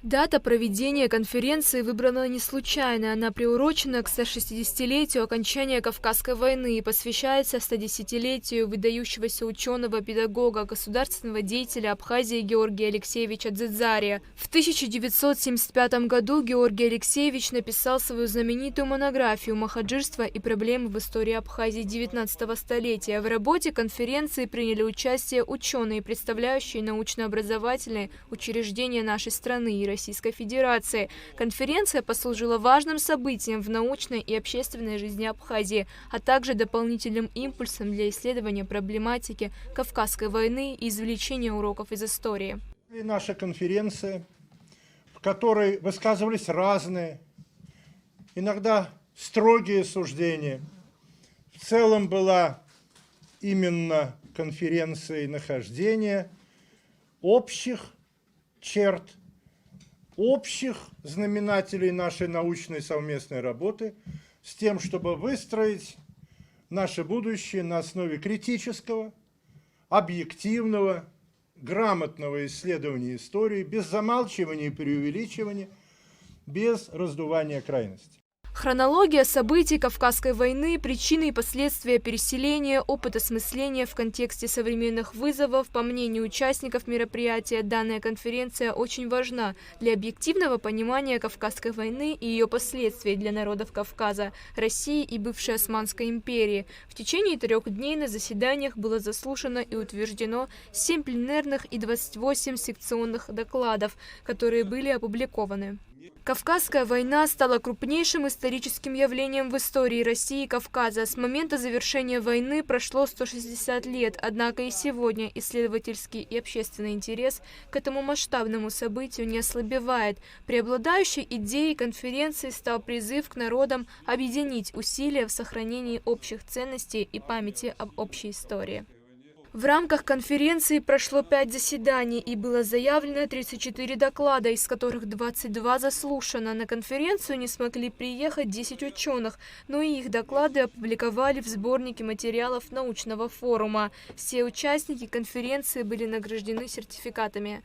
Дата проведения конференции выбрана не случайно. Она приурочена к 160-летию окончания Кавказской войны и посвящается 110-летию выдающегося ученого, педагога, государственного деятеля Абхазии Георгия Алексеевича Дзидзария. В 1975 году Георгий Алексеевич написал свою знаменитую монографию «Махаджирство и проблемы в истории Абхазии XIX столетия». В работе конференции приняли участие ученые, представляющие научно-образовательные учреждения нашей страны и Российской Федерации. Конференция послужила важным событием в научной и общественной жизни Абхазии, а также дополнительным импульсом для исследования проблематики Кавказской войны и извлечения уроков из истории. Наша конференция, в которой высказывались разные, иногда строгие суждения, в целом была именно конференцией нахождения общих черт, общих знаменателей нашей научной совместной работы с тем, чтобы выстроить наше будущее на основе критического, объективного, грамотного исследования истории, без замалчивания и преувеличивания, без раздувания крайностей. Хронология событий Кавказской войны, причины и последствия переселения, опыт осмысления в контексте современных вызовов. По мнению участников мероприятия, данная конференция очень важна для объективного понимания Кавказской войны и ее последствий для народов Кавказа, России и бывшей Османской империи. В течение 3 дней на заседаниях было заслушано и утверждено 7 пленэрных и 28 секционных докладов, которые были опубликованы. Кавказская война стала крупнейшим историческим явлением в истории России и Кавказа. С момента завершения войны прошло 160 лет, однако и сегодня исследовательский и общественный интерес к этому масштабному событию не ослабевает. Преобладающей идеей конференции стал призыв к народам объединить усилия в сохранении общих ценностей и памяти об общей истории. В рамках конференции прошло 5 заседаний и было заявлено 34 доклада, из которых 22 заслушано. На конференцию не смогли приехать 10 ученых, но и их доклады опубликовали в сборнике материалов научного форума. Все участники конференции были награждены сертификатами.